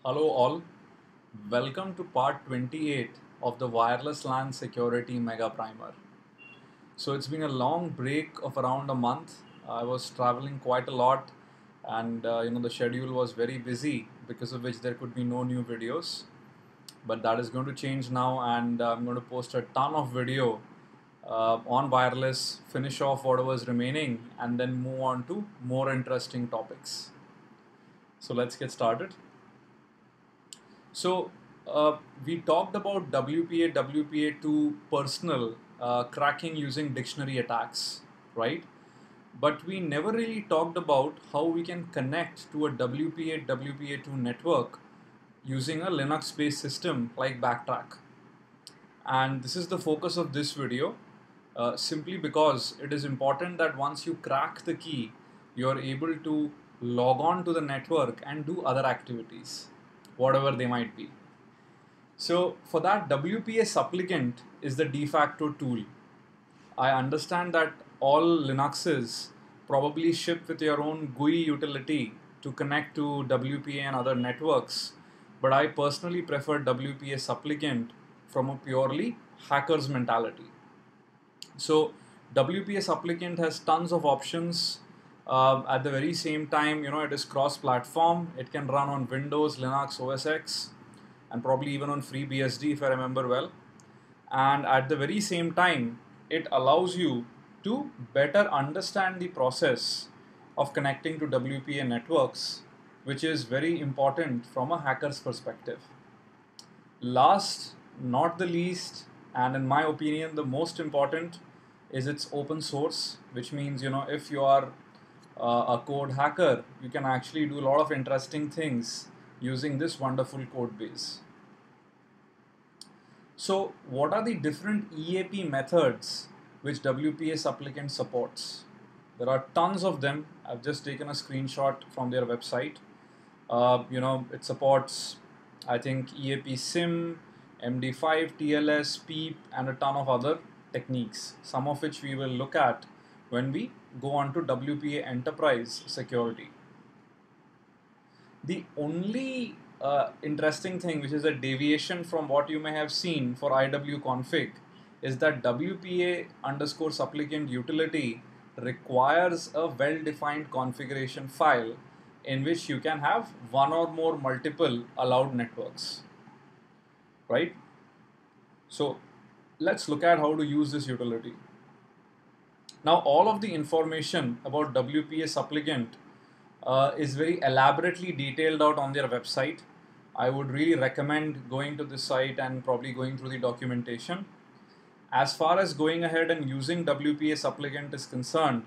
Hello all, welcome to part 28 of the Wireless LAN Security Mega Primer. So it's been a long break of around a month. I was traveling quite a lot and the schedule was very busy, because of which there could be no new videos. But that is going to change now, and I'm going to post a ton of video on wireless, finish off whatever is remaining, and then move on to more interesting topics. So let's get started. So we talked about WPA, WPA2 personal cracking using dictionary attacks, right? But we never really talked about how we can connect to a WPA, WPA2 network using a Linux-based system like Backtrack. And this is the focus of this video, simply because it is important that once you crack the key, you are able to log on to the network and do other activities, whatever they might be. So for that, WPA supplicant is the de facto tool. I understand that all Linuxes probably ship with your own GUI utility to connect to WPA and other networks, but I personally prefer WPA supplicant from a purely hacker's mentality. So WPA supplicant has tons of options. At the very same time, it is cross-platform. It can run on Windows, Linux, OS X, and probably even on FreeBSD if I remember well. And at the very same time, it allows you to better understand the process of connecting to WPA networks, which is very important from a hacker's perspective. Last, not the least, and in my opinion, the most important is it's open source, which means, if you are a code hacker, you can actually do a lot of interesting things using this wonderful code base. So what are the different EAP methods which WPA supplicant supports? There are tons of them. I've just taken a screenshot from their website. It supports, I think, EAP SIM, MD5, TLS, PEEP, and a ton of other techniques, some of which we will look at when we go on to WPA Enterprise Security. The only interesting thing, which is a deviation from what you may have seen for IWconfig, is that WPA underscore supplicant utility requires a well-defined configuration file in which you can have one or more multiple allowed networks, right? So let's look at how to use this utility. Now, all of the information about WPA supplicant is very elaborately detailed out on their website. I would really recommend going to this site and probably going through the documentation. As far as going ahead and using WPA supplicant is concerned,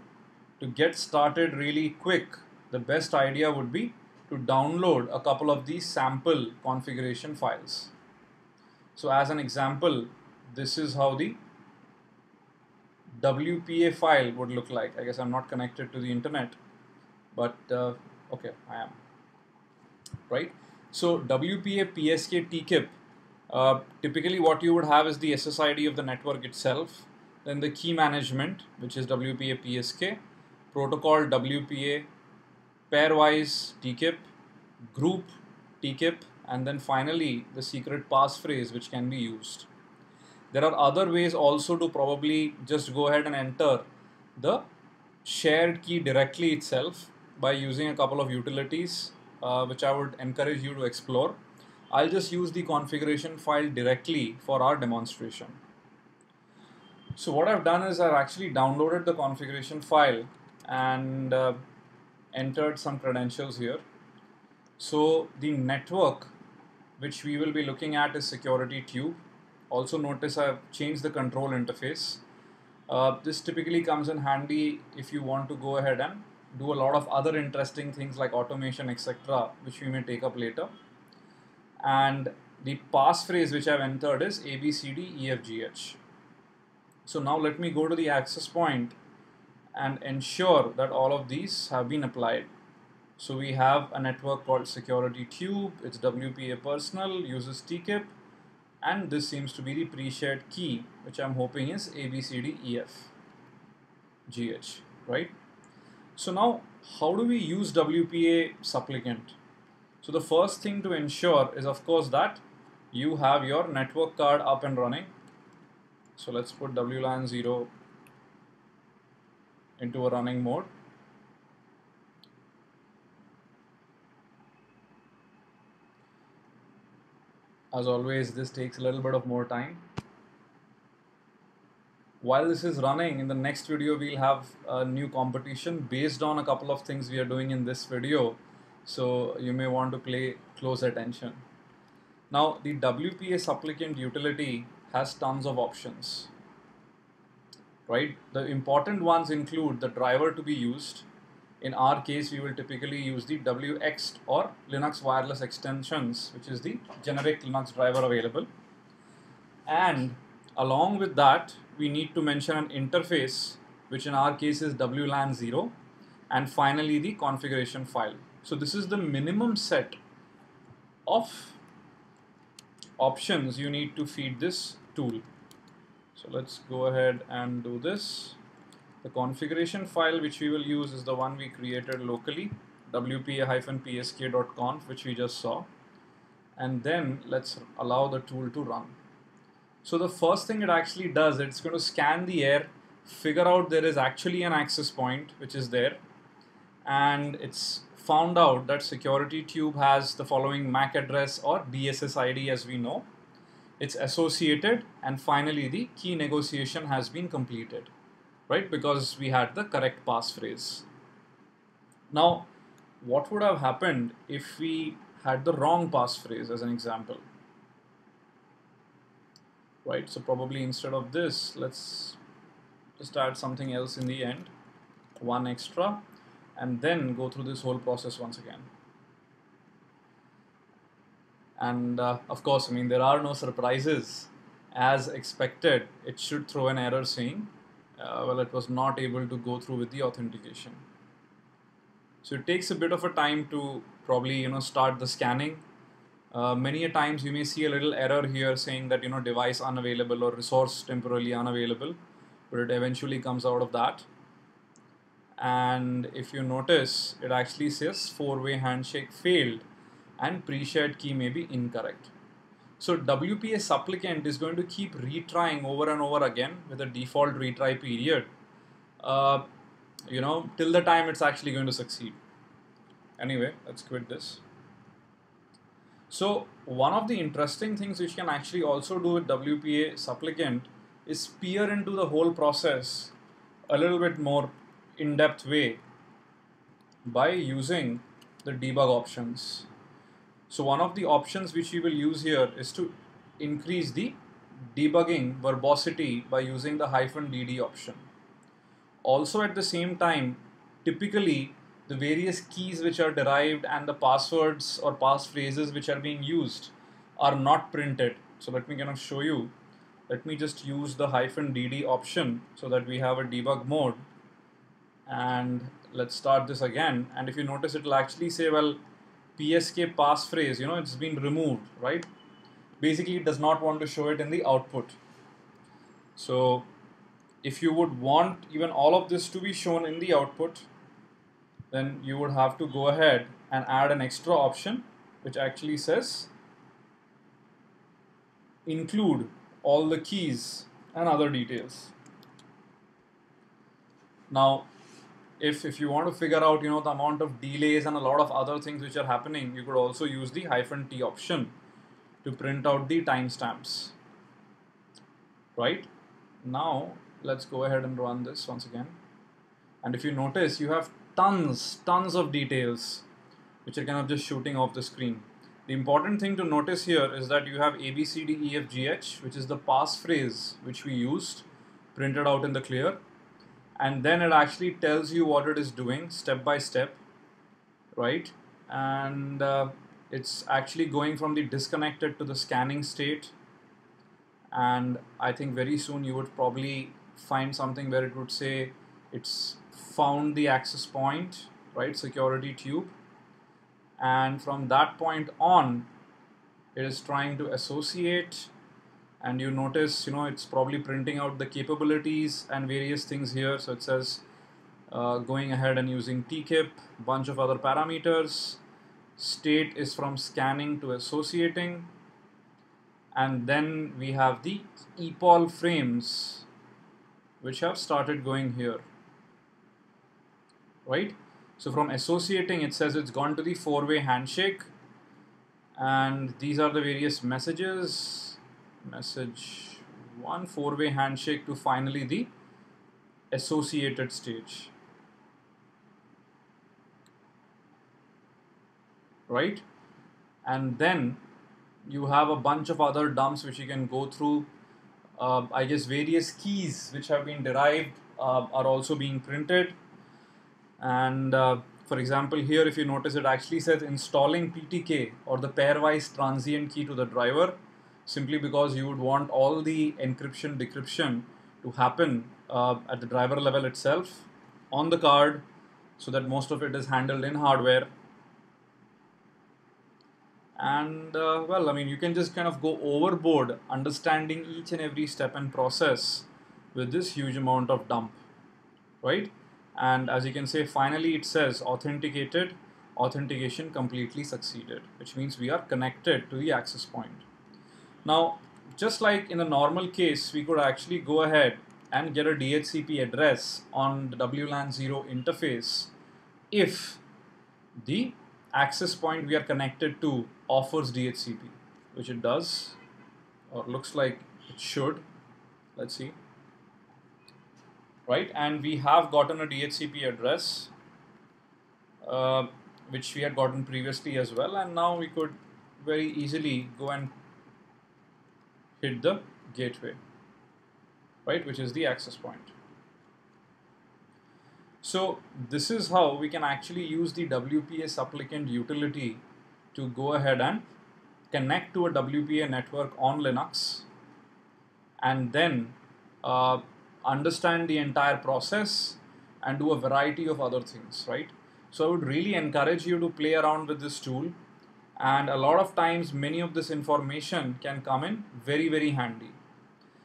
to get started really quick, the best idea would be to download a couple of these sample configuration files. So as an example, this is how the WPA file would look like. I guess I'm not connected to the internet, but okay, I am, right? So WPA PSK TKIP, typically what you would have is the SSID of the network itself, then the key management, which is WPA PSK, protocol WPA, pairwise TKIP, group TKIP, and then finally the secret passphrase which can be used. There are other ways also to probably just go ahead and enter the shared key directly itself by using a couple of utilities, which I would encourage you to explore. I'll just use the configuration file directly for our demonstration. So what I've done is I've actually downloaded the configuration file and entered some credentials here. So the network which we will be looking at is security tube. Also notice I've changed the control interface. This typically comes in handy if you want to go ahead and do a lot of other interesting things like automation, etc., which we may take up later. And the passphrase which I've entered is ABCDEFGH. So now let me go to the access point and ensure that all of these have been applied. So we have a network called security tube, it's WPA personal, uses TKIP, and this seems to be the pre-shared key, which I'm hoping is ABCDEFGH, right? So now, how do we use WPA supplicant? So the first thing to ensure is, of course, that you have your network card up and running. So let's put WLAN 0 into a running mode. As always, this takes a little bit of more time. While this is running, in the next video we'll have a new competition based on a couple of things we are doing in this video, so you may want to pay close attention. Now, the WPA supplicant utility has tons of options, right? The important ones include the driver to be used. In our case, we will typically use the WX or Linux wireless extensions, which is the generic Linux driver available. And along with that, we need to mention an interface, which in our case is WLAN 0, and finally the configuration file. So this is the minimum set of options you need to feed this tool. So let's go ahead and do this. The configuration file which we will use is the one we created locally, wpa-psk.conf, which we just saw. And then let's allow the tool to run. So the first thing it actually does, it's going to scan the air, figure out there is actually an access point which is there, and it's found out that security tube has the following MAC address or DSS ID as we know. It's associated, and finally the key negotiation has been completed, right? Because we had the correct passphrase. Now, what would have happened if we had the wrong passphrase as an example? Right, so probably instead of this, let's just add something else in the end, one extra, and then go through this whole process once again. And of course, I mean, there are no surprises. As expected, it should throw an error saying, well, it was not able to go through with the authentication. So it takes a bit of a time to probably, start the scanning. Many a times you may see a little error here saying that, device unavailable or resource temporarily unavailable, but it eventually comes out of that. And if you notice, it actually says four-way handshake failed and pre-shared key may be incorrect. So WPA supplicant is going to keep retrying over and over again with a default retry period, till the time it's actually going to succeed. Anyway, let's quit this. So one of the interesting things which you can actually also do with WPA supplicant is peer into the whole process a little bit more in-depth way by using the debug options. So one of the options which we will use here is to increase the debugging verbosity by using the -dd option. Also at the same time, typically the various keys which are derived and the passwords or passphrases which are being used are not printed. So let me kind of show you. Let me just use the -dd option so that we have a debug mode. And let's start this again. And if you notice, it will actually say, well, PSK passphrase, it's been removed, right? Basically, it does not want to show it in the output. So if you would want even all of this to be shown in the output, then you would have to go ahead and add an extra option which actually says include all the keys and other details. Now, if you want to figure out the amount of delays and a lot of other things which are happening, you could also use the -t option to print out the timestamps. Right? Now let's go ahead and run this once again. And if you notice, you have tons of details which are kind of just shooting off the screen. The important thing to notice here is that you have ABCDEFGH, which is the passphrase which we used, printed out in the clear. And then it actually tells you what it is doing step by step, right? And it's actually going from the disconnected to the scanning state. And I think very soon you would probably find something where it would say it's found the access point, right? Security tube. And from that point on, it is trying to associate. And you notice, it's probably printing out the capabilities and various things here. So it says going ahead and using TKIP, bunch of other parameters. state is from scanning to associating, and then we have the EPOL frames which have started going here, right? So from associating, it says it's gone to the four-way handshake, and these are the various messages. Message 1, four-way handshake, to finally the associated stage, right? And then you have a bunch of other dumps which you can go through. I guess various keys which have been derived are also being printed. And for example, here if you notice, it actually says installing PTK, or the pairwise transient key, to the driver, simply because you would want all the encryption decryption to happen at the driver level itself on the card, so that most of it is handled in hardware. And well, I mean, you can just kind of go overboard understanding each and every step and process with this huge amount of dump, right? And as you can say, finally it says authenticated, authentication completely succeeded, which means we are connected to the access point. Now, just like in a normal case, we could actually go ahead and get a DHCP address on the WLAN 0 interface if the access point we are connected to offers DHCP, which it does, or looks like it should. Let's see. Right, and we have gotten a DHCP address, which we had gotten previously as well, and now we could very easily go and hit the gateway, right, which is the access point. So this is how we can actually use the WPA supplicant utility to go ahead and connect to a WPA network on Linux, and then understand the entire process and do a variety of other things, right? So I would really encourage you to play around with this tool, and a lot of times many of this information can come in very, very handy.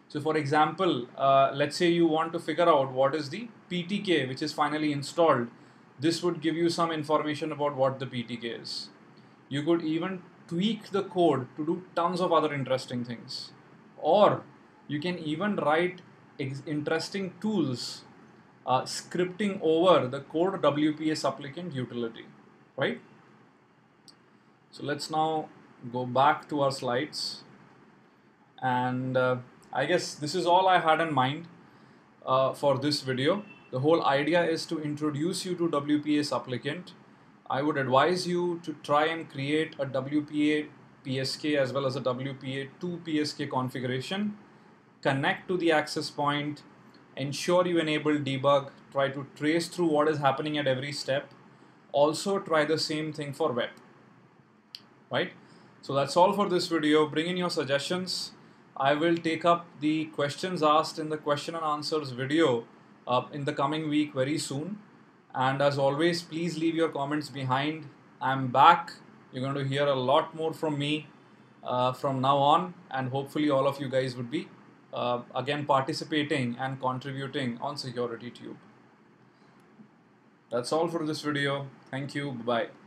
So for example, let's say you want to figure out what is the PTK which is finally installed. This would give you some information about what the PTK is. You could even tweak the code to do tons of other interesting things, or you can even write interesting tools scripting over the core WPA supplicant utility, right? So let's now go back to our slides, and I guess this is all I had in mind for this video. The whole idea is to introduce you to WPA supplicant. I would advise you to try and create a WPA PSK as well as a WPA2 PSK configuration. Connect to the access point, ensure you enable debug, try to trace through what is happening at every step. Also try the same thing for web, right? So that's all for this video. Bring in your suggestions. I will take up the questions asked in the question and answers video in the coming week very soon. And as always, please leave your comments behind. I'm back. You're going to hear a lot more from me from now on, and hopefully all of you guys would be again participating and contributing on SecurityTube. That's all for this video. Thank you. Bye-bye.